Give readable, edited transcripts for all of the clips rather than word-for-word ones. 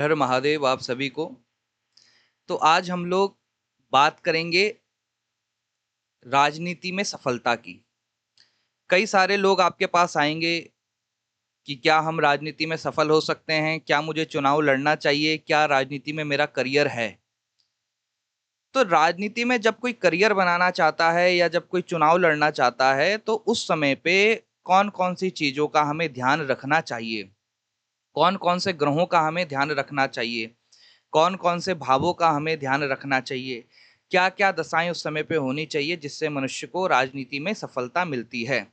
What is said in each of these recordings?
हर महादेव आप सभी को। तो आज हम लोग बात करेंगे राजनीति में सफलता की। कई सारे लोग आपके पास आएंगे कि क्या हम राजनीति में सफल हो सकते हैं, क्या मुझे चुनाव लड़ना चाहिए, क्या राजनीति में मेरा करियर है। तो राजनीति में जब कोई करियर बनाना चाहता है या जब कोई चुनाव लड़ना चाहता है तो उस समय पे कौन कौन सी चीजों का हमें ध्यान रखना चाहिए, कौन कौन से ग्रहों का हमें ध्यान रखना चाहिए, कौन कौन से भावों का हमें ध्यान रखना चाहिए, क्या क्या दशाएं उस समय पे होनी चाहिए जिससे मनुष्य को राजनीति में सफलता मिलती है।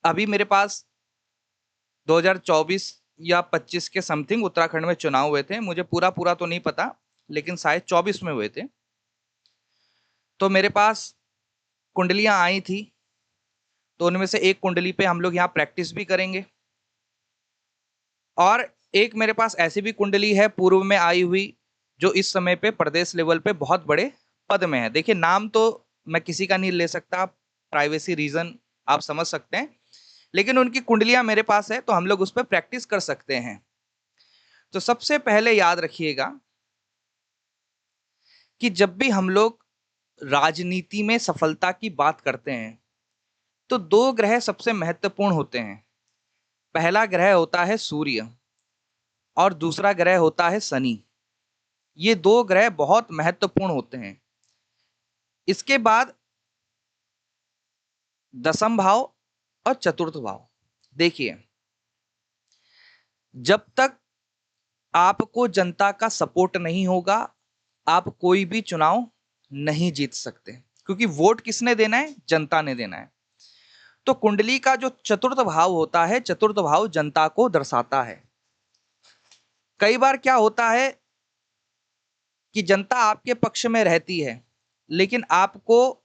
अभी मेरे पास 2024 या 25 के समथिंग उत्तराखंड में चुनाव हुए थे। मुझे पूरा पूरा तो नहीं पता, लेकिन शायद 24 में हुए थे। तो मेरे पास कुंडलियां आई थी, तो उनमें से एक कुंडली पे हम लोग यहाँ प्रैक्टिस भी करेंगे, और एक मेरे पास ऐसी भी कुंडली है पूर्व में आई हुई, जो इस समय पे प्रदेश लेवल पे बहुत बड़े पद में है। देखिए, नाम तो मैं किसी का नहीं ले सकता, प्राइवेसी रीजन आप समझ सकते हैं, लेकिन उनकी कुंडलियां मेरे पास है तो हम लोग उस पर प्रैक्टिस कर सकते हैं। तो सबसे पहले याद रखिएगा कि जब भी हम लोग राजनीति में सफलता की बात करते हैं तो दो ग्रह सबसे महत्वपूर्ण होते हैं। पहला ग्रह होता है सूर्य और दूसरा ग्रह होता है शनि। ये दो ग्रह बहुत महत्वपूर्ण होते हैं। इसके बाद दसम भाव और चतुर्थ भाव। देखिए, जब तक आपको जनता का सपोर्ट नहीं होगा आप कोई भी चुनाव नहीं जीत सकते, क्योंकि वोट किसने देना है? जनता ने देना है। तो कुंडली का जो चतुर्थ भाव होता है, चतुर्थ भाव जनता को दर्शाता है। कई बार क्या होता है कि जनता आपके पक्ष में रहती है, लेकिन आपको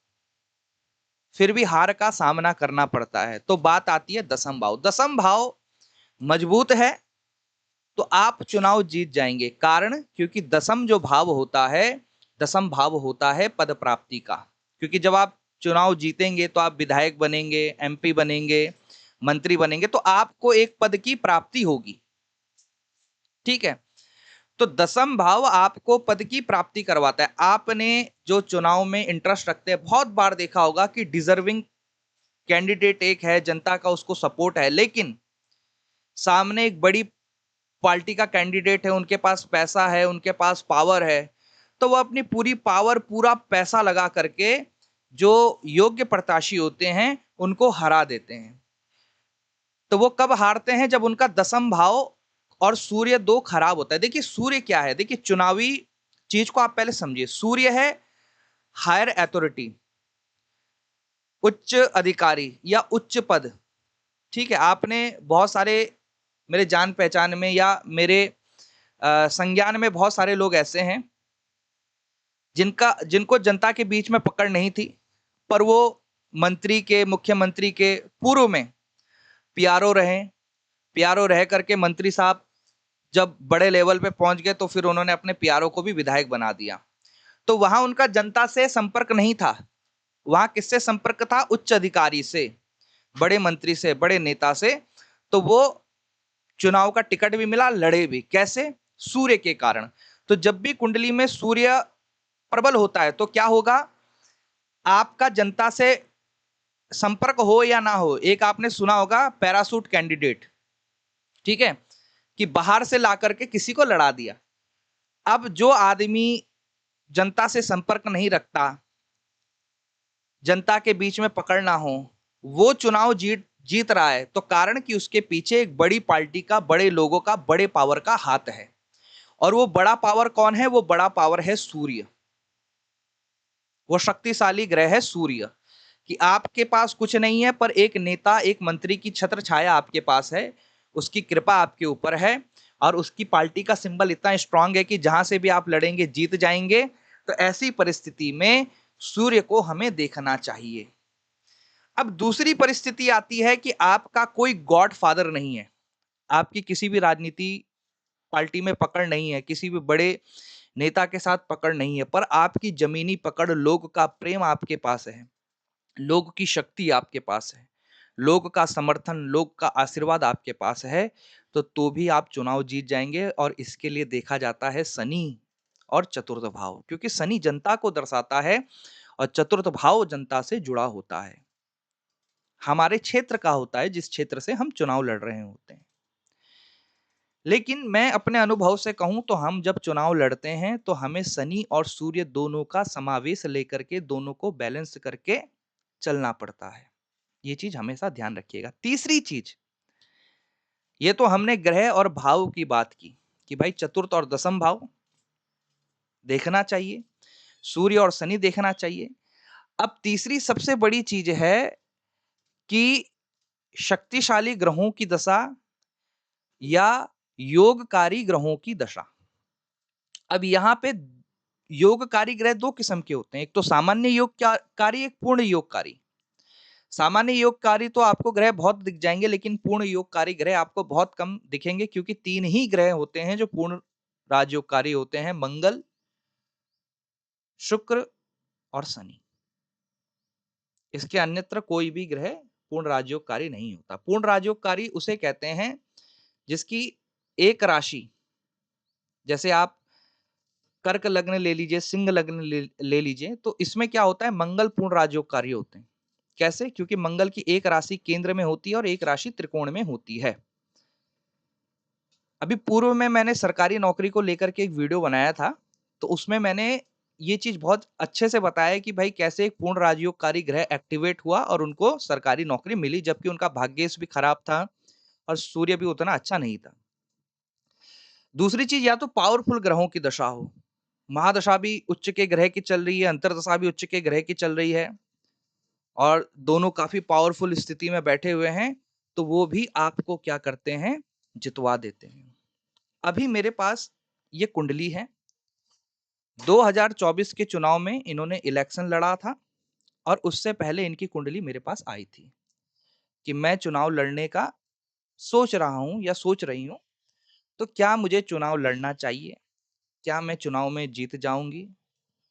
फिर भी हार का सामना करना पड़ता है। तो बात आती है दसम भाव। दसम भाव मजबूत है तो आप चुनाव जीत जाएंगे। कारण, क्योंकि दसम जो भाव होता है, दसम भाव होता है पद प्राप्ति का। क्योंकि जब आप चुनाव जीतेंगे तो आप विधायक बनेंगे, एमपी बनेंगे, मंत्री बनेंगे, तो आपको एक पद की प्राप्ति होगी। ठीक है, तो दसम भाव आपको पद की प्राप्ति करवाता है। आपने जो चुनाव में इंटरेस्ट रखते हैं, बहुत बार देखा होगा कि डिजर्विंग कैंडिडेट एक है, जनता का उसको सपोर्ट है, लेकिन सामने एक बड़ी पार्टी का कैंडिडेट है, उनके पास पैसा है, उनके पास पावर है, तो वो अपनी पूरी पावर, पूरा पैसा लगा करके जो योग्य प्रत्याशी होते हैं उनको हरा देते हैं। तो वो कब हारते हैं? जब उनका दसम भाव और सूर्य दो खराब होता है। देखिए, सूर्य क्या है? देखिए, चुनावी चीज को आप पहले समझिए। सूर्य है हायर अथॉरिटी, उच्च अधिकारी या उच्च पद। ठीक है, आपने बहुत सारे, मेरे जान पहचान में या मेरे संज्ञान में बहुत सारे लोग ऐसे हैं जिनको जनता के बीच में पकड़ नहीं थी, पर वो मंत्री के, मुख्यमंत्री के पूर्व में पीआरओ रहे। पीआरओ रह करके मंत्री साहब जब बड़े लेवल पे पहुंच गए तो फिर उन्होंने अपने पीआरओ को भी विधायक बना दिया। तो वहां उनका जनता से संपर्क नहीं था, वहां किससे संपर्क था? उच्च अधिकारी से, बड़े मंत्री से, बड़े नेता से। तो वो चुनाव का टिकट भी मिला, लड़े भी। कैसे? सूर्य के कारण। तो जब भी कुंडली में सूर्य प्रबल होता है तो क्या होगा? आपका जनता से संपर्क हो या ना हो, एक आपने सुना होगा पैरासूट कैंडिडेट, ठीक है, कि बाहर से ला करके किसी को लड़ा दिया। अब जो आदमी जनता से संपर्क नहीं रखता, जनता के बीच में पकड़ ना हो, वो चुनाव जीत जीत रहा है, तो कारण कि उसके पीछे एक बड़ी पार्टी का, बड़े लोगों का, बड़े पावर का हाथ है। और वो बड़ा पावर कौन है? वो बड़ा पावर है सूर्य। वो शक्तिशाली ग्रह है सूर्य। कि आपके पास कुछ नहीं है, पर एक नेता, एक मंत्री की छत्र छाया आपके पास है, उसकी कृपा आपके ऊपर है, और उसकी पार्टी का सिंबल इतना स्ट्रांग है कि जहां से भी आप लड़ेंगे जीत जाएंगे। तो ऐसी परिस्थिति में सूर्य को हमें देखना चाहिए। अब दूसरी परिस्थिति आती है कि आपका कोई गॉड फादर नहीं है, आपकी किसी भी राजनीति पार्टी में पकड़ नहीं है, किसी भी बड़े नेता के साथ पकड़ नहीं है, पर आपकी जमीनी पकड़, लोग का प्रेम आपके पास है, लोग की शक्ति आपके पास है, लोग का समर्थन, लोग का आशीर्वाद आपके पास है, तो भी आप चुनाव जीत जाएंगे। और इसके लिए देखा जाता है शनि और चतुर्थ भाव, क्योंकि शनि जनता को दर्शाता है और चतुर्थ भाव जनता से जुड़ा होता है, हमारे क्षेत्र का होता है, जिस क्षेत्र से हम चुनाव लड़ रहे होते हैं। लेकिन मैं अपने अनुभव से कहूं तो हम जब चुनाव लड़ते हैं तो हमें शनि और सूर्य दोनों का समावेश लेकर के, दोनों को बैलेंस करके चलना पड़ता है। ये चीज हमेशा ध्यान रखिएगा। तीसरी चीज, ये तो हमने ग्रह और भाव की बात की कि भाई चतुर्थ और दसम भाव देखना चाहिए, सूर्य और शनि देखना चाहिए। अब तीसरी सबसे बड़ी चीज है कि शक्तिशाली ग्रहों की दशा या योगकारी ग्रहों की दशा। अब यहां पे योगकारी ग्रह दो किस्म के होते हैं, एक तो सामान्य योगकारी, एक पूर्ण योगकारी। सामान्य योगकारी तो आपको ग्रह बहुत दिख जाएंगे, लेकिन पूर्ण योगकारी ग्रह आपको बहुत कम दिखेंगे, क्योंकि तीन ही ग्रह होते हैं जो पूर्ण राजयोगकारी होते हैं: मंगल, शुक्र और शनि। इसके अन्यत्र कोई भी ग्रह पूर्ण राजयोगकारी नहीं होता। पूर्ण राजयोगकारी उसे कहते हैं जिसकी एक राशि, जैसे आप कर्क लग्न ले लीजिए, सिंह लग्न ले लीजिए, तो इसमें क्या होता है, मंगल पूर्ण राजयोगकारी होते हैं। कैसे? क्योंकि मंगल की एक राशि केंद्र में होती है और एक राशि त्रिकोण में होती है। अभी पूर्व में मैंने सरकारी नौकरी को लेकर के एक वीडियो बनाया था, तो उसमें मैंने ये चीज बहुत अच्छे से बताया कि भाई कैसे एक पूर्ण राजयोगकारी ग्रह एक्टिवेट हुआ और उनको सरकारी नौकरी मिली, जबकि उनका भाग्येश भी खराब था और सूर्य भी उतना अच्छा नहीं था। दूसरी चीज, या तो पावरफुल ग्रहों की दशा हो, महादशा भी उच्च के ग्रह की चल रही है, अंतरदशा भी उच्च के ग्रह की चल रही है, और दोनों काफी पावरफुल स्थिति में बैठे हुए हैं, तो वो भी आपको क्या करते हैं, जितवा देते हैं। अभी मेरे पास ये कुंडली है, 2024 के चुनाव में इन्होंने इलेक्शन लड़ा था, और उससे पहले इनकी कुंडली मेरे पास आई थी कि मैं चुनाव लड़ने का सोच रहा हूं या सोच रही हूं, तो क्या मुझे चुनाव लड़ना चाहिए, क्या मैं चुनाव में जीत जाऊंगी?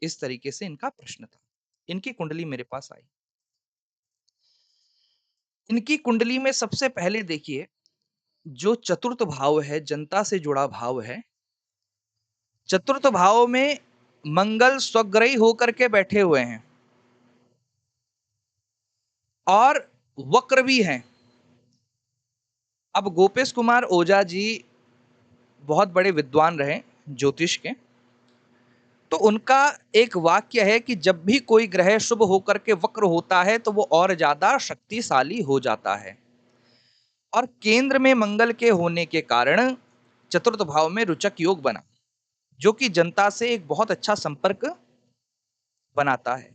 इस तरीके से इनका प्रश्न था। इनकी कुंडली मेरे पास आई। इनकी कुंडली में सबसे पहले देखिए, जो चतुर्थ भाव है, जनता से जुड़ा भाव है, चतुर्थ भाव में मंगल स्वग्रही होकर के बैठे हुए हैं और वक्र भी हैं। अब गोपेश कुमार ओझा जी बहुत बड़े विद्वान रहे ज्योतिष के, तो उनका एक वाक्य है कि जब भी कोई ग्रह शुभ होकर के वक्र होता है तो वो और ज्यादा शक्तिशाली हो जाता है। और केंद्र में मंगल के होने के कारण चतुर्थ भाव में रुचक योग बना, जो कि जनता से एक बहुत अच्छा संपर्क बनाता है।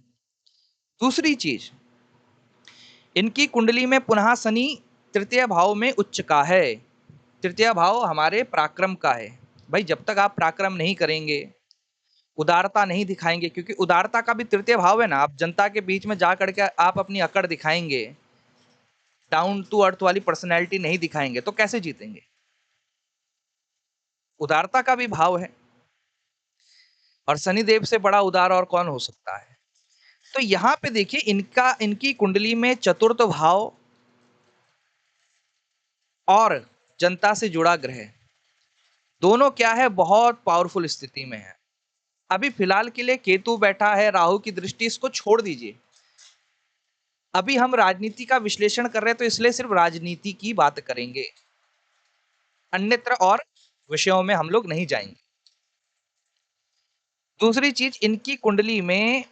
दूसरी चीज, इनकी कुंडली में पुनः शनि तृतीय भाव में उच्च का है। तृतीय भाव हमारे पराक्रम का है। भाई जब तक आप पराक्रम नहीं करेंगे, उदारता नहीं दिखाएंगे, क्योंकि उदारता का भी तृतीय भाव है ना, आप जनता के बीच में जा करके आप अपनी अकड़ दिखाएंगे, डाउन टू अर्थ वाली पर्सनैलिटी नहीं दिखाएंगे, तो कैसे जीतेंगे? उदारता का भी भाव है, और शनिदेव से बड़ा उदार और कौन हो सकता है? तो यहां पे देखिए, इनकी कुंडली में चतुर्थ भाव और जनता से जुड़ा ग्रह दोनों क्या है, बहुत पावरफुल स्थिति में है। अभी फिलहाल के लिए केतु बैठा है, राहु की दृष्टि, इसको छोड़ दीजिए। अभी हम राजनीति का विश्लेषण कर रहे हैं, तो इसलिए सिर्फ राजनीति की बात करेंगे, अन्यत्र और विषयों में हम लोग नहीं जाएंगे। दूसरी चीज, इनकी कुंडली में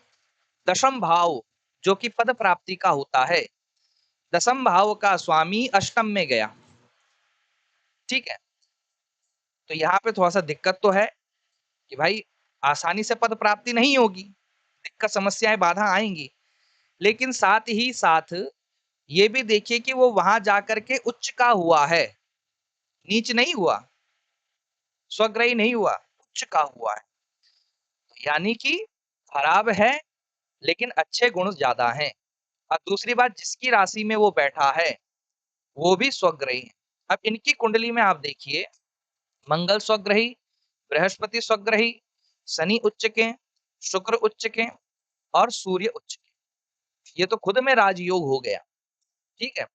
दशम भाव, जो कि पद प्राप्ति का होता है, दशम भाव का स्वामी अष्टम में गया। ठीक है, तो यहाँ पे थोड़ा सा दिक्कत तो है कि भाई आसानी से पद प्राप्ति नहीं होगी, दिक्कत, समस्याएं, बाधा आएंगी। लेकिन साथ ही साथ ये भी देखिए कि वो वहां जाकर के उच्च का हुआ है, नीच नहीं हुआ, स्वग्रही नहीं हुआ, उच्च का हुआ है। यानी कि खराब है, लेकिन अच्छे गुण ज्यादा हैं। और दूसरी बात, जिसकी राशि में वो बैठा है वो भी स्वग्रही है। अब इनकी कुंडली में आप देखिए, मंगल स्वग्रही, बृहस्पति स्वग्रही, शनि उच्च के, शुक्र उच्च के और सूर्य उच्च के। ये तो खुद में राजयोग हो गया। ठीक है,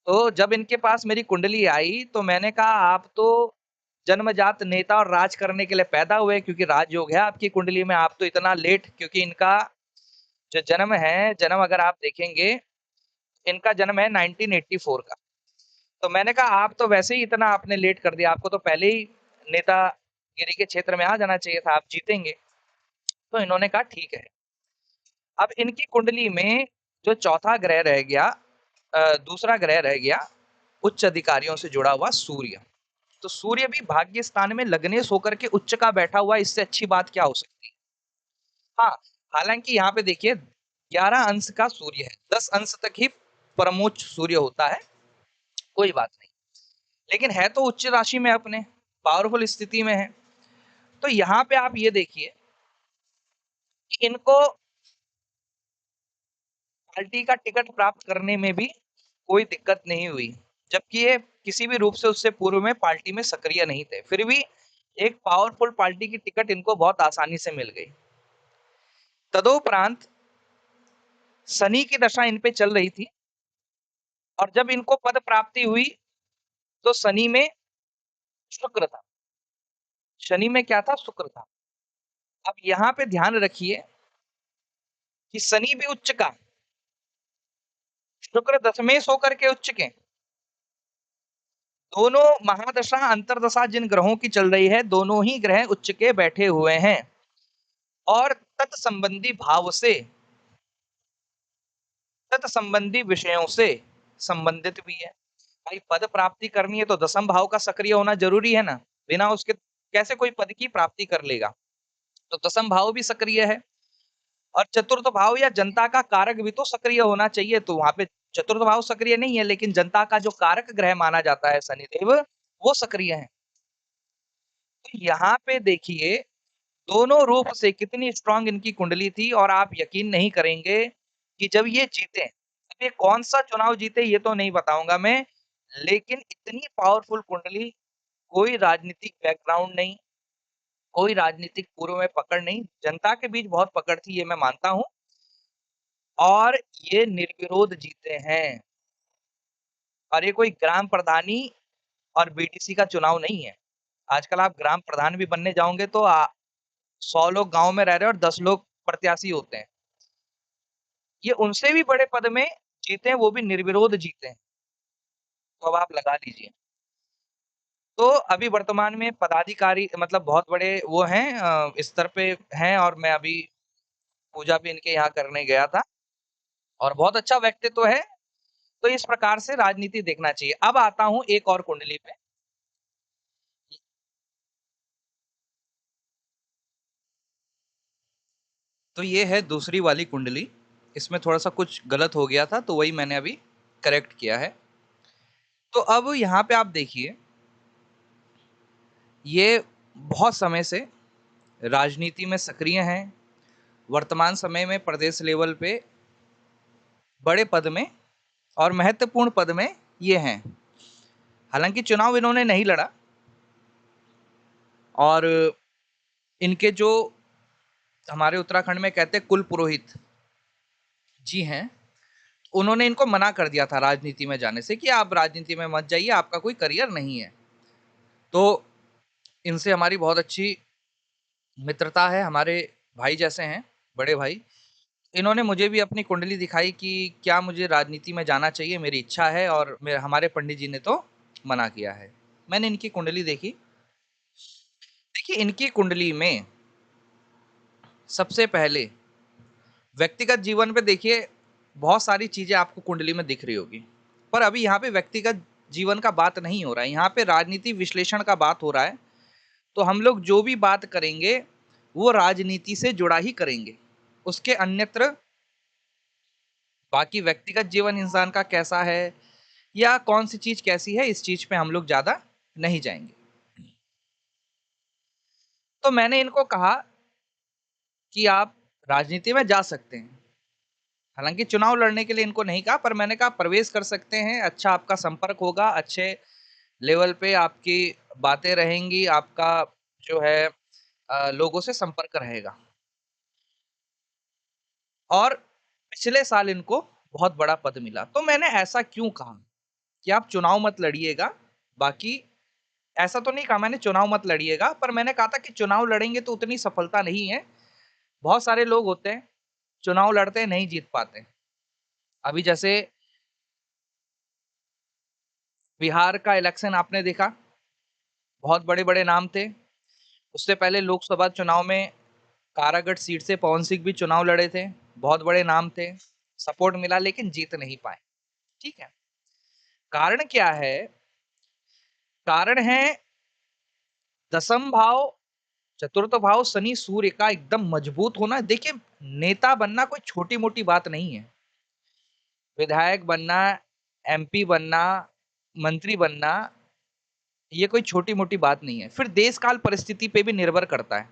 तो जब इनके पास मेरी कुंडली आई तो मैंने कहा आप तो जन्मजात नेता और राज करने के लिए पैदा हुए, क्योंकि राजयोग है आपकी कुंडली में। आप तो इतना लेट, क्योंकि इनका जो जन्म है, जन्म अगर आप देखेंगे, इनका जन्म है 1984 का। तो मैंने कहा आप तो वैसे ही इतना आपने लेट कर दिया, आपको तो पहले ही नेतागिरी के क्षेत्र में आ जाना चाहिए था, आप जीतेंगे। तो इन्होंने कहा ठीक है। अब इनकी कुंडली में जो चौथा ग्रह रह गया, दूसरा ग्रह रह गया उच्च अधिकारियों से जुड़ा हुआ सूर्य। तो सूर्य भी भाग्य स्थान में लग्नेश होकर के उच्च का बैठा हुआ, इससे अच्छी बात क्या हो सकती है। हाँ, हालांकि यहाँ पे देखिए 11 अंश का सूर्य है, 10 अंश तक ही परमोच्च सूर्य होता है, कोई बात नहीं। लेकिन है तो उच्च राशि में, अपने पावरफुल स्थिति में है। तो यहाँ पे आप ये देखिए कि इनको पार्टी का टिकट प्राप्त करने में भी कोई दिक्कत नहीं हुई, जबकि ये किसी भी रूप से उससे पूर्व में पार्टी में सक्रिय नहीं थे। फिर भी एक पावरफुल पार्टी की टिकट इनको बहुत आसानी से मिल गई। तदोपरांत शनि की दशा इन पे चल रही थी, और जब इनको पद प्राप्ति हुई तो शनि में शुक्र था। शनि में क्या था? शुक्र था। अब यहाँ पे ध्यान रखिए कि शनि भी उच्च का, शुक्र दशमेश होकर के उच्च के। दोनों महादशा अंतरदशा जिन ग्रहों की चल रही है, दोनों ही ग्रह उच्च के बैठे हुए हैं और तत्संबंधी भाव से, तत्संबंधी विषयों से संबंधित भी है। भाई पद प्राप्ति करनी है तो दसम भाव का सक्रिय होना जरूरी है ना, बिना उसके कैसे कोई पद की प्राप्ति कर लेगा। तो दसम भाव भी सक्रिय है, और चतुर्थ भाव या जनता का कारक भी तो सक्रिय होना चाहिए। तो वहां पे चतुर्थ भाव सक्रिय नहीं है, लेकिन जनता का जो कारक ग्रह माना जाता है शनिदेव, वो सक्रिय है। तो यहाँ पे देखिए दोनों रूप से कितनी स्ट्रांग इनकी कुंडली थी, और आप यकीन नहीं करेंगे कि जब ये जीते, अब ये कौन सा चुनाव जीते ये तो नहीं बताऊंगा मैं, लेकिन इतनी पावरफुल कुंडली, कोई राजनीतिक बैकग्राउंड नहीं, कोई राजनीतिक पूर्व में पकड़ नहीं, जनता के बीच बहुत पकड़ थी, ये मैं मानता हूँ, और ये निर्विरोध जीते हैं। और ये कोई ग्राम प्रधानी और बीडीसी का चुनाव नहीं है। आजकल आप ग्राम प्रधान भी बनने जाओगे तो 100 लोग गांव में रह रहे हैं और 10 लोग प्रत्याशी होते हैं। ये उनसे भी बड़े पद में जीते हैं, वो भी निर्विरोध जीते हैं। तो अब आप लगा लीजिए। तो अभी वर्तमान में पदाधिकारी मतलब बहुत बड़े वो हैं, स्तर पे हैं, और मैं अभी पूजा भी इनके यहाँ करने गया था, और बहुत अच्छा व्यक्तित्व है। तो इस प्रकार से राजनीति देखना चाहिए। अब आता हूँ एक और कुंडली पे। तो ये है दूसरी वाली कुंडली। इसमें थोड़ा सा कुछ गलत हो गया था, तो वही मैंने अभी करेक्ट किया है। तो अब यहाँ पे आप देखिए, ये बहुत समय से राजनीति में सक्रिय हैं। वर्तमान समय में प्रदेश लेवल पे बड़े पद में और महत्वपूर्ण पद में ये हैं। हालांकि चुनाव इन्होंने नहीं लड़ा, और इनके जो हमारे उत्तराखंड में कहते हैं कुल पुरोहित जी हैं, उन्होंने इनको मना कर दिया था राजनीति में जाने से कि आप राजनीति में मत जाइए, आपका कोई करियर नहीं है। तो इनसे हमारी बहुत अच्छी मित्रता है, हमारे भाई जैसे हैं, बड़े भाई। इन्होंने मुझे भी अपनी कुंडली दिखाई कि क्या मुझे राजनीति में जाना चाहिए, मेरी इच्छा है, और मेरे हमारे पंडित जी ने तो मना किया है। मैंने इनकी कुंडली देखी। देखिए इनकी कुंडली में सबसे पहले व्यक्तिगत जीवन पे देखिए, बहुत सारी चीजें आपको कुंडली में दिख रही होगी, पर अभी यहाँ पे व्यक्तिगत जीवन का बात नहीं हो रहा है, यहाँ पे राजनीति विश्लेषण का बात हो रहा है। तो हम लोग जो भी बात करेंगे वो राजनीति से जुड़ा ही करेंगे, उसके अन्यत्र बाकी व्यक्तिगत जीवन इंसान का कैसा है या कौन सी चीज कैसी है, इस चीज पे हम लोग ज्यादा नहीं जाएंगे। तो मैंने इनको कहा कि आप राजनीति में जा सकते हैं। हालांकि चुनाव लड़ने के लिए इनको नहीं कहा, पर मैंने कहा प्रवेश कर सकते हैं, अच्छा आपका संपर्क होगा, अच्छे लेवल पे आपकी बातें रहेंगी, आपका जो है लोगों से संपर्क रहेगा। और पिछले साल इनको बहुत बड़ा पद मिला। तो मैंने ऐसा क्यों कहा? कि आप चुनाव मत लड़िएगा। बाकी ऐसा तो नहीं कहा मैंने चुनाव मत लड़िएगा, पर मैंने कहा था कि चुनाव लड़ेंगे तो उतनी सफलता नहीं है। बहुत सारे लोग होते हैं, चुनाव लड़ते हैं, नहीं जीत पाते। अभी जैसे बिहार का इलेक्शन आपने देखा, बहुत बड़े-बड़े नाम थे। उससे पहले लोकसभा चुनाव में कारागढ़ सीट से पवन सिंह भी चुनाव लड़े थे, बहुत बड़े नाम थे, सपोर्ट मिला लेकिन जीत नहीं पाए। ठीक है? कारण क्या है? कारण है दसम भाव, चतुर्थ भाव शनि सूर्य का एकदम मजबूत होना। देखिए, नेता बनना कोई छोटी-मोटी बात नहीं है। विधायक बनना, एमपी बनना, मंत्री बनना, ये कोई छोटी-मोटी बात नहीं है। फिर देश काल परिस्थिति पे भी निर्भर करता है।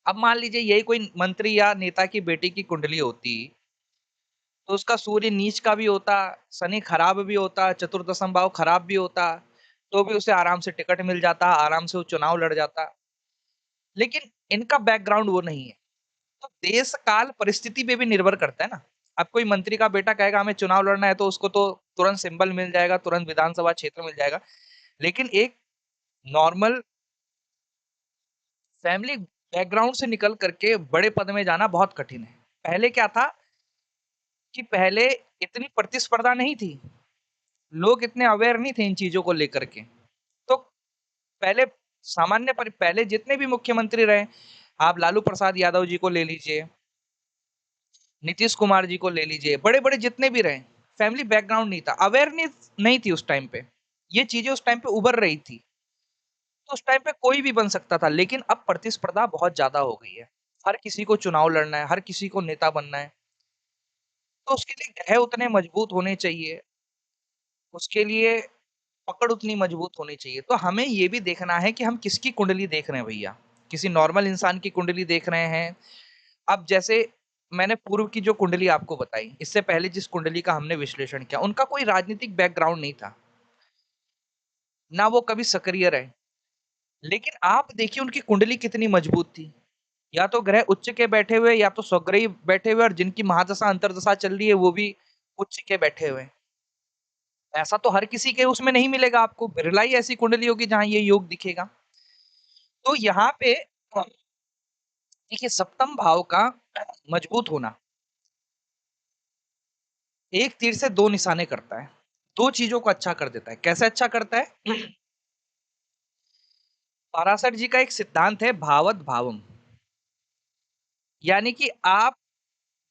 अब मान लीजिए यही कोई मंत्री या नेता की बेटी की कुंडली होती, तो उसका सूर्य नीच का भी होता, शनि खराब भी होता, चतुर्दशम भाव खराब भी होता, तो भी उसे आराम से टिकट मिल जाता, आराम से वो चुनाव लड़ जाता। लेकिन इनका बैकग्राउंड वो नहीं है। तो देश काल परिस्थिति पे भी निर्भर करता है ना। अब कोई मंत्री का बेटा कहेगा हमें चुनाव लड़ना है तो उसको तो तुरंत सिंबल मिल जाएगा, तुरंत विधानसभा क्षेत्र मिल जाएगा। लेकिन एक नॉर्मल फैमिली बैकग्राउंड से निकल करके बड़े पद में जाना बहुत कठिन है। पहले क्या था कि पहले इतनी प्रतिस्पर्धा नहीं थी, लोग इतने अवेयर नहीं थे इन चीजों को लेकर के। तो पहले पहले जितने भी मुख्यमंत्री रहे, आप लालू प्रसाद यादव जी को ले लीजिए, नीतीश कुमार जी को ले लीजिए, बड़े-बड़े जितने भी रहे, फैमिली बैकग्राउंड नहीं था, अवेयरनेस नहीं थी उस टाइम पे। ये चीजें उस टाइम पे उभर रही थी। तो उस टाइम पे कोई भी बन सकता था, लेकिन अब प्रतिस्पर्धा बहुत ज्यादा हो गई है। हर किसी को चुनाव लड़ना है, हर किसी को नेता बनना है। तो उसके लिए ग्रह उतने मजबूत होने चाहिए, उसके लिए पकड़ उतनी मजबूत होनी चाहिए। तो हमें ये भी देखना है कि हम किसकी कुंडली देख रहे हैं भैया। किसी नॉर्मल इंसान की कुंडली देख रहे हैं। अब जैसे मैंने पूर्व की जो कुंडली आपको बताई, इससे पहले जिस कुंडली का हमने विश्लेषण किया, उनका कोई राजनीतिक बैकग्राउंड नहीं था, ना वो कभी सक्रिय रहे। लेकिन आप देखिए उनकी कुंडली कितनी मजबूत थी। या तो ग्रह उच्च के बैठे हुए या तो स्वग्रही बैठे हुए और जिनकी महादशा अंतर्दशा चल रही है वो भी उच्च के बैठे हुए हैं। ऐसा तो हर किसी के उसमें नहीं मिलेगा आपको, बिरला ही ऐसी कुंडली होगी जहाँ ये योग दिखेगा। तो यहाँ पे देखिए सप्तम भाव का मजबूत होना एक तीर से दो निशाने करता है। दो चीजों को अच्छा कर देता है। कैसे अच्छा करता है? पराशर जी का एक सिद्धांत है भावत भावम। यानी कि आप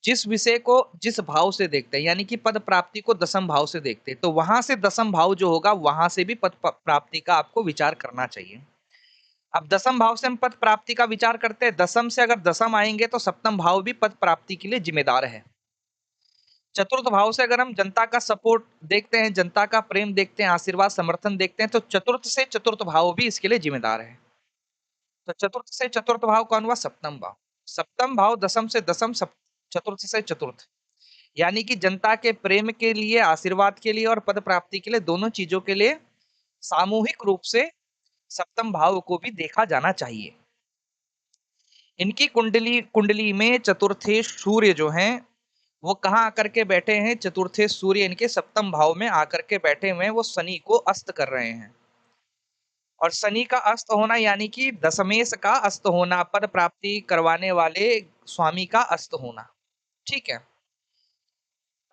जिस विषय को जिस भाव से देखते हैं, यानी कि पद प्राप्ति को दसम भाव से देखते हैं, तो वहां से दसम भाव जो होगा वहां से भी प्राप्ति का आपको विचार करना चाहिए। अब दसम भाव से हम पद प्राप्ति का विचार करते हैं, दसम से अगर दसम आएंगे तो सप्तम भाव भी पद प्राप्ति के लिए जिम्मेदार है। चतुर्थ भाव से अगर हम जनता का सपोर्ट देखते हैं, जनता का प्रेम देखते हैं, आशीर्वाद समर्थन देखते हैं, तो चतुर्थ से चतुर्थ भाव भी इसके लिए जिम्मेदार है। तो चतुर्थ से चतुर्थ भाव कौन हुआ? सप्तम भाव। सप्तम भाव दसम से दसम, चतुर्थ से चतुर्थ, यानी कि जनता के प्रेम के लिए, आशीर्वाद के लिए और पद प्राप्ति के लिए, दोनों चीजों के लिए सामूहिक रूप से सप्तम भाव को भी देखा जाना चाहिए। इनकी कुंडली कुंडली में चतुर्थे सूर्य जो हैं वो कहाँ आकर के बैठे हैं? चतुर्थे सूर्य इनके सप्तम भाव में आकर के बैठे हुए हैं, वो शनि को अस्त कर रहे हैं। और शनि का अस्त होना यानी कि दशमेश का अस्त होना, पद प्राप्ति करवाने वाले स्वामी का अस्त होना। ठीक है।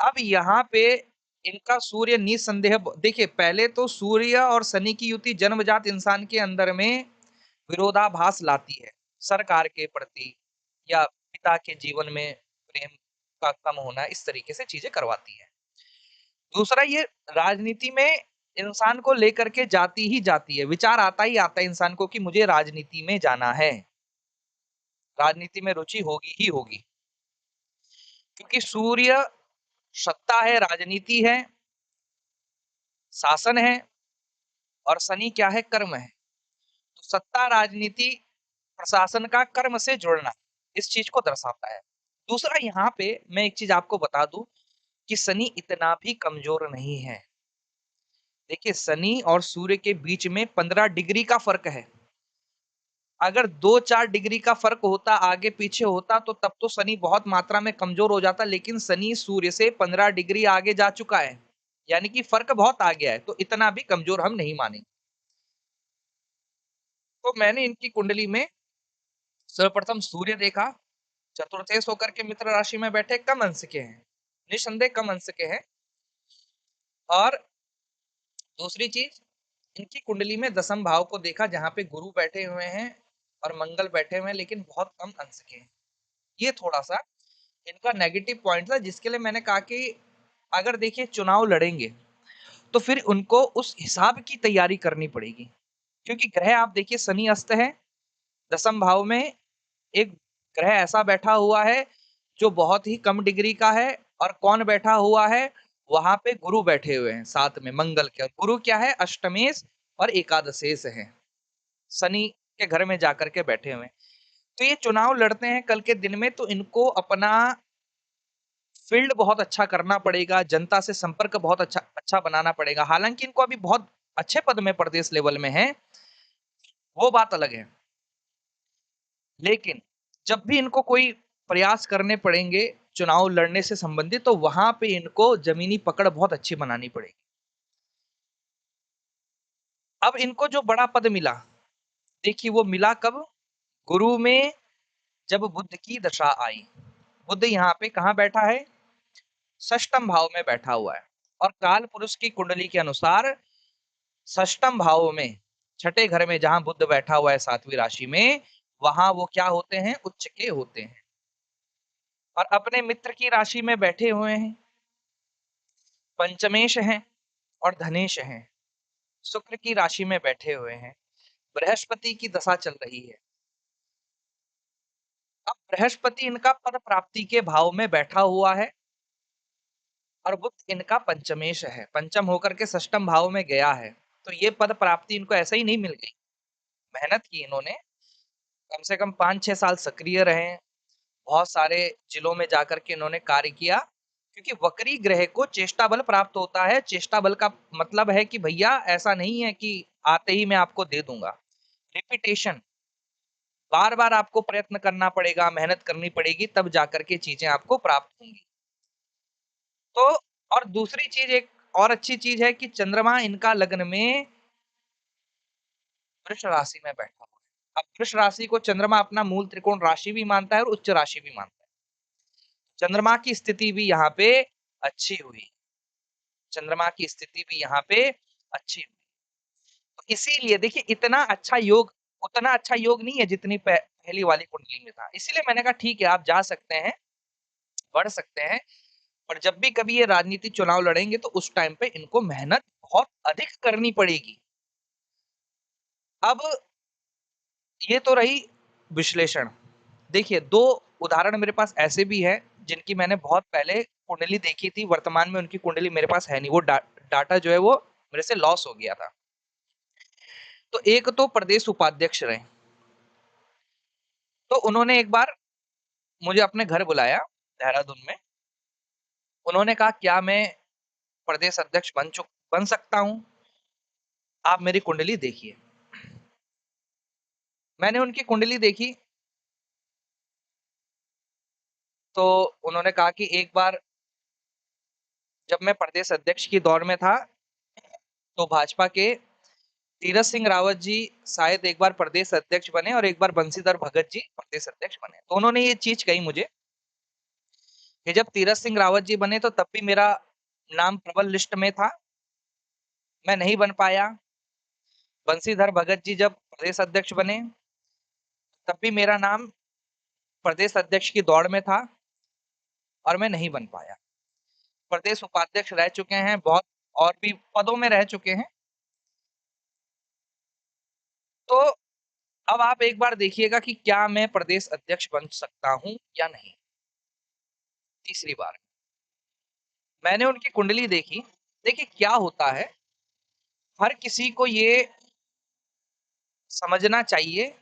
अब यहाँ पे इनका सूर्य निसंदेह, देखिए पहले तो सूर्य और शनि की युति जन्मजात इंसान के अंदर में विरोधाभास लाती है, सरकार के प्रति या पिता के जीवन में प्रेम का कम होना, इस तरीके से चीजें करवाती है। दूसरा, ये राजनीति में इंसान को लेकर के जाती ही जाती है, विचार आता ही आता है इंसान को कि मुझे राजनीति में जाना है, राजनीति में रुचि होगी ही होगी। क्योंकि सूर्य सत्ता है, राजनीति है, शासन है, और शनि क्या है? कर्म है। तो सत्ता, राजनीति, प्रशासन का कर्म से जुड़ना इस चीज को दर्शाता है। दूसरा, यहाँ पे मैं एक चीज आपको बता दूं कि शनि इतना भी कमजोर नहीं है। देखिए शनि और सूर्य के बीच में 15 डिग्री का फर्क है। अगर 2-4 डिग्री का फर्क होता, आगे पीछे होता, तो तब तो शनि बहुत मात्रा में कमजोर हो जाता, लेकिन शनि सूर्य से 15 डिग्री आगे जा चुका है। यानी कि फर्क बहुत आ गया है, तो इतना भी कमजोर हम नहीं मानेंगे। तो मैंने इनकी कुंडली में सर्वप्रथम सूर्य देखा, चतुर्थेश होकर के मित्र राशि में बैठे, कम अंश के हैं, निस्संदेह कम अंश के हैं। और दूसरी चीज, इनकी कुंडली में दसम भाव को देखा, जहां पे गुरु बैठे हुए हैं और मंगल बैठे हुए हैं, लेकिन बहुत कम अंश के हैं। ये थोड़ा सा इनका नेगेटिव पॉइंट था, जिसके लिए मैंने कहा कि अगर देखिए चुनाव लड़ेंगे तो फिर उनको उस हिसाब की तैयारी करनी पड़ेगी, क्योंकि ग्रह आप देखिए शनि अस्त है, दसम भाव में एक ग्रह ऐसा बैठा हुआ है जो बहुत ही कम डिग्री का है। और कौन बैठा हुआ है, वहां पे गुरु बैठे हुए हैं साथ में मंगल के। और गुरु क्या है, अष्टमेश और एकादशेश है, शनि के घर में जाकर के बैठे हुए हैं। तो ये चुनाव लड़ते हैं कल के दिन में, तो इनको अपना फील्ड बहुत अच्छा करना पड़ेगा, जनता से संपर्क बहुत अच्छा अच्छा बनाना पड़ेगा। हालांकि इनको अभी बहुत अच्छे पद में प्रदेश लेवल में है, वो बात अलग है, लेकिन जब भी इनको कोई प्रयास करने पड़ेंगे चुनाव लड़ने से संबंधित, तो वहां पे इनको जमीनी पकड़ बहुत अच्छी बनानी पड़ेगी। अब इनको जो बड़ा पद मिला, देखिए वो मिला कब, गुरु में जब बुध की दशा आई। बुध यहाँ पे कहाँ बैठा है, षष्टम भाव में बैठा हुआ है। और काल पुरुष की कुंडली के अनुसार षष्टम भाव में, छठे घर में जहां बुध बैठा हुआ है सातवीं राशि में, वहां वो क्या होते हैं, उच्च के होते हैं। और अपने मित्र की राशि में बैठे हुए हैं, पंचमेश हैं और धनेश हैं, शुक्र की राशि में बैठे हुए हैं, बृहस्पति की दशा चल रही है। अब बृहस्पति इनका पद प्राप्ति के भाव में बैठा हुआ है, और बुध इनका पंचमेश है, पंचम होकर के षष्टम भाव में गया है। तो ये पद प्राप्ति इनको ऐसे ही नहीं मिल गई, मेहनत की इन्होंने, कम से कम 5-6 साल सक्रिय रहे, बहुत सारे जिलों में जाकर के इन्होंने कार्य किया। क्योंकि वक्री ग्रह को चेष्टा बल प्राप्त होता है, चेष्टा बल का मतलब है कि भैया ऐसा नहीं है कि आते ही मैं आपको दे दूंगा, रिपीटेशन, बार बार आपको प्रयत्न करना पड़ेगा, मेहनत करनी पड़ेगी, तब जाकर के चीजें आपको प्राप्त होंगी। तो और दूसरी चीज, एक और अच्छी चीज है कि चंद्रमा इनका लग्न में वृष राशि में बैठा हुआ है। अब वृष राशि को चंद्रमा अपना मूल त्रिकोण राशि भी मानता है और उच्च राशि भी मानता है। चंद्रमा की स्थिति भी यहाँ पे अच्छी हुई, चंद्रमा की स्थिति भी यहाँ पे अच्छी हुई। तो इसीलिए देखिए इतना अच्छा योग, उतना अच्छा योग नहीं है जितनी पहली वाली कुंडली में था। इसीलिए मैंने कहा ठीक है आप जा सकते हैं, बढ़ सकते हैं, पर जब भी कभी ये राजनीति चुनाव लड़ेंगे तो उस टाइम पे इनको मेहनत बहुत अधिक करनी पड़ेगी। अब ये तो रही विश्लेषण। देखिए 2 उदाहरण मेरे पास ऐसे भी हैं जिनकी मैंने बहुत पहले कुंडली देखी थी, वर्तमान में उनकी कुंडली मेरे पास है नहीं, वो डाटा जो है वो मेरे से लॉस हो गया था। तो एक तो प्रदेश उपाध्यक्ष रहे, तो उन्होंने एक बार मुझे अपने घर बुलाया देहरादून में। उन्होंने कहा क्या मैं प्रदेश अध्यक्ष बन सकता हूं, आप मेरी कुंडली देखिए। मैंने उनकी कुंडली देखी, तो उन्होंने कहा कि एक बार जब मैं प्रदेश अध्यक्ष की दौड़ में था, तो भाजपा के तीरथ सिंह रावत जी शायद एक बार प्रदेश अध्यक्ष बने और एक बार बंशीधर भगत जी प्रदेश अध्यक्ष बने। तो उन्होंने ये चीज कही मुझे कि जब तीरथ सिंह रावत जी बने तो तब भी मेरा नाम प्रबल लिस्ट में था, मैं नहीं बन पाया। बंशीधर भगत जी जब प्रदेश अध्यक्ष बने तब भी मेरा नाम प्रदेश अध्यक्ष की दौड़ में था और मैं नहीं बन पाया। प्रदेश उपाध्यक्ष रह चुके हैं, बहुत और भी पदों में रह चुके हैं। तो अब आप एक बार देखिएगा कि क्या मैं प्रदेश अध्यक्ष बन सकता हूं या नहीं। तीसरी बार मैंने उनकी कुंडली देखी। देखिए क्या होता है, हर किसी को ये समझना चाहिए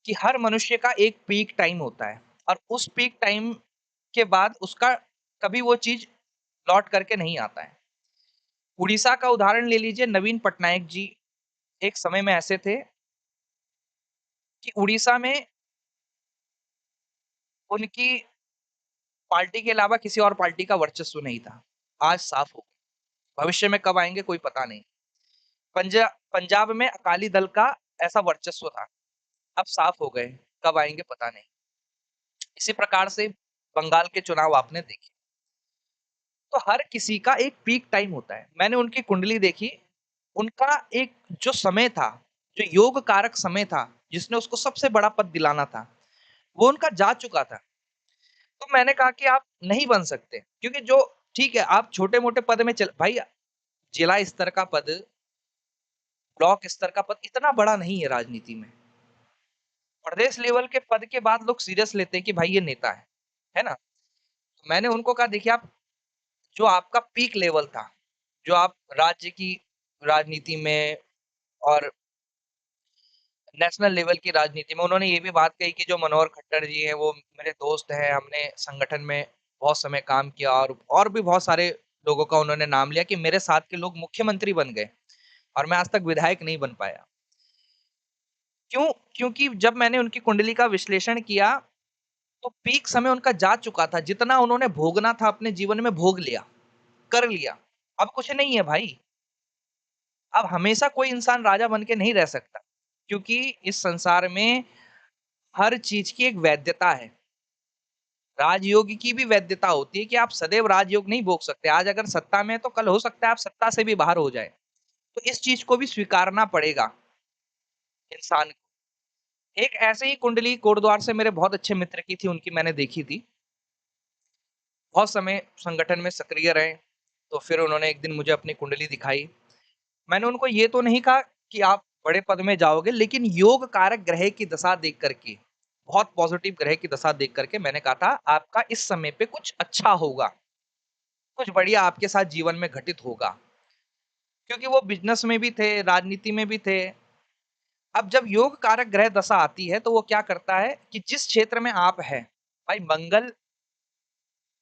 कि हर मनुष्य का एक पीक टाइम होता है, और उस पीक टाइम के बाद उसका कभी वो चीज लौट करके नहीं आता है। उड़ीसा का उदाहरण ले लीजिए, नवीन पटनायक जी एक समय में ऐसे थे कि उड़ीसा में उनकी पार्टी के अलावा किसी और पार्टी का वर्चस्व नहीं था। आज साफ हो गया। भविष्य में कब आएंगे कोई पता नहीं। पंजाब में अकाली दल का ऐसा वर्चस्व था, अब साफ हो गए, कब आएंगे पता नहीं। इसी प्रकार से बंगाल के चुनाव आपने देखे, तो हर किसी का एक पीक टाइम होता है। मैंने उनकी कुंडली देखी, उनका एक जो समय था, जो योग कारक समय था, जिसने उसको सबसे बड़ा पद दिलाना था, वो उनका जा चुका था। तो मैंने कहा कि आप नहीं बन सकते, क्योंकि जो ठीक है, आप छोटे-मोटे पद में चल भाई, जिला स्तर का पद, ब्लॉक स्तर का पद इतना बड़ा नहीं है राजनीति में। प्रदेश लेवल के पद के बाद लोग सीरियस लेते हैं कि भाई ये नेता है ना? तो मैंने उनको कहा देखिए, आप जो आपका पीक लेवल था, जो आप राज्य की राजनीति में और नेशनल लेवल की राजनीति में, उन्होंने ये भी बात कही कि जो मनोहर खट्टर जी हैं वो मेरे दोस्त हैं, हमने संगठन में बहुत समय काम किया, और भी बहुत सारे लोगों का उन्होंने नाम लिया कि मेरे साथ के लोग मुख्यमंत्री बन गए और मैं आज तक विधायक नहीं बन पाया। क्यों? क्योंकि जब मैंने उनकी कुंडली का विश्लेषण किया, तो पीक समय उनका जा चुका था, जितना उन्होंने भोगना था अपने जीवन में भोग लिया, कर लिया। अब कुछ नहीं है भाई। अब हमेशा कोई इंसान राजा बन के नहीं रह सकता, क्योंकि इस संसार में हर चीज की एक वैधता है। राजयोग की भी वैधता होती है कि आप सदैव राजयोग नहीं भोग सकते। आज अगर सत्ता में है तो कल हो सकता है आप सत्ता से भी बाहर हो जाए। तो इस चीज को भी स्वीकारना पड़ेगा इंसान को। एक ऐसे ही कुंडली कोटद्वार से मेरे बहुत अच्छे मित्र की थी, उनकी मैंने देखी थी। बहुत समय संगठन में सक्रिय रहे, तो फिर उन्होंने एक दिन मुझे अपनी कुंडली दिखाई। मैंने उनको ये तो नहीं कहा कि आप बड़े पद में जाओगे, लेकिन योग कारक ग्रह की दशा देख करके, बहुत पॉजिटिव ग्रह की दशा देख करके मैंने कहा था आपका इस समय पे कुछ अच्छा होगा, कुछ बढ़िया आपके साथ जीवन में घटित होगा। क्योंकि वो बिजनेस में भी थे, राजनीति में भी थे। अब जब योग कारक ग्रह दशा आती है तो वो क्या करता है कि जिस क्षेत्र में आप हैं, भाई मंगल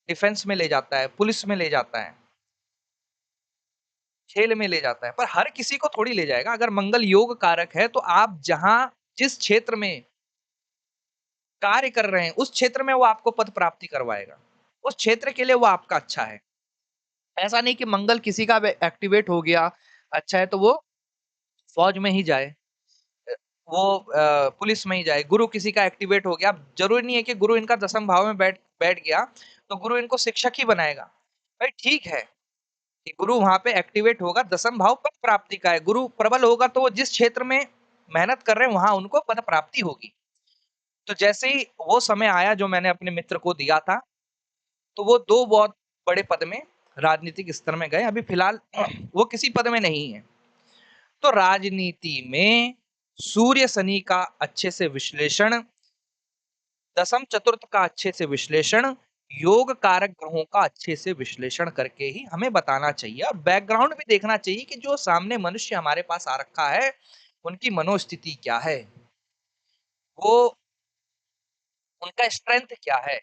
डिफेंस में ले जाता है, पुलिस में ले जाता है, खेल में ले जाता है, पर हर किसी को थोड़ी ले जाएगा। अगर मंगल योग कारक है तो आप जहां जिस क्षेत्र में कार्य कर रहे हैं, उस क्षेत्र में वो आपको पद प्राप्ति करवाएगा। उस क्षेत्र के लिए वो आपका अच्छा है। ऐसा नहीं कि मंगल किसी का एक्टिवेट हो गया, अच्छा है तो वो फौज में ही जाए, वो पुलिस में ही जाए। गुरु किसी का एक्टिवेट हो गया, जरूरी नहीं है कि गुरु इनका दसम भाव में बैठ बैठ गया तो गुरु इनको शिक्षक ही बनाएगा। भाई ठीक है कि गुरु वहां पे एक्टिवेट होगा, दसम भाव पद प्राप्ति का है। गुरु प्रबल होगा तो वो जिस क्षेत्र में मेहनत कर रहे हैं वहां उनको पद प्राप्ति होगी। तो जैसे ही वो समय आया जो मैंने अपने मित्र को दिया था, तो वो दो बहुत बड़े पद में राजनीतिक स्तर में गए। अभी फिलहाल वो किसी पद में नहीं है। तो राजनीति में सूर्य शनि का अच्छे से विश्लेषण, दसम चतुर्थ का अच्छे से विश्लेषण, योग कारक ग्रहों का अच्छे से विश्लेषण करके ही हमें बताना चाहिए, और बैकग्राउंड भी देखना चाहिए कि जो सामने मनुष्य हमारे पास आ रखा है उनकी मनोस्थिति क्या है, वो उनका स्ट्रेंथ क्या है।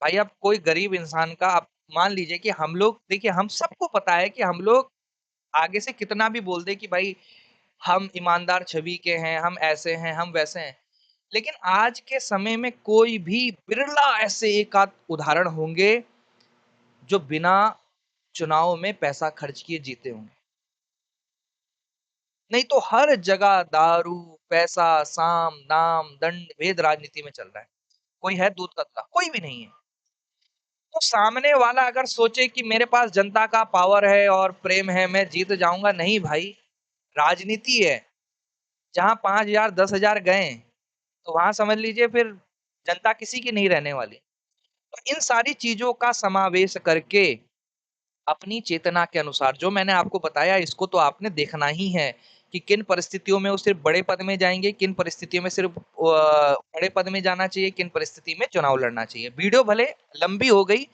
भाई अब कोई गरीब इंसान का, आप मान लीजिए कि हम लोग, देखिए हम सबको पता है कि हम लोग आगे से कितना भी बोल दे कि भाई हम ईमानदार छवि के हैं, हम ऐसे हैं, हम वैसे हैं, लेकिन आज के समय में कोई भी बिरला ऐसे एक आध उदाहरण होंगे जो बिना चुनाव में पैसा खर्च किए जीते होंगे। नहीं तो हर जगह दारू, पैसा, साम, दाम, दंड, भेद राजनीति में चल रहा है। कोई है दूध कतरा? कोई भी नहीं है। तो सामने वाला अगर सोचे कि मेरे पास जनता का पावर है और प्रेम है, मैं जीत जाऊंगा, नहीं भाई, राजनीति है। जहां 5,000 10,000 गए तो वहां समझ लीजिए फिर जनता किसी की नहीं रहने वाली। तो इन सारी चीजों का समावेश करके अपनी चेतना के अनुसार जो मैंने आपको बताया, इसको तो आपने देखना ही है कि किन परिस्थितियों में वो सिर्फ बड़े पद में जाएंगे, किन परिस्थितियों में सिर्फ बड़े पद में जाना चाहिए, किन परिस्थिति में चुनाव लड़ना चाहिए। वीडियो भले लंबी हो गई,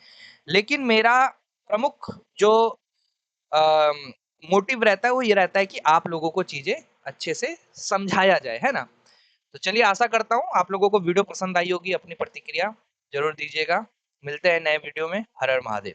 लेकिन मेरा प्रमुख जो मोटिव रहता है वो ये रहता है कि आप लोगों को चीजें अच्छे से समझाया जाए, है ना? तो चलिए, आशा करता हूँ आप लोगों को वीडियो पसंद आई होगी। अपनी प्रतिक्रिया जरूर दीजिएगा। मिलते हैं नए वीडियो में। हर हर महादेव।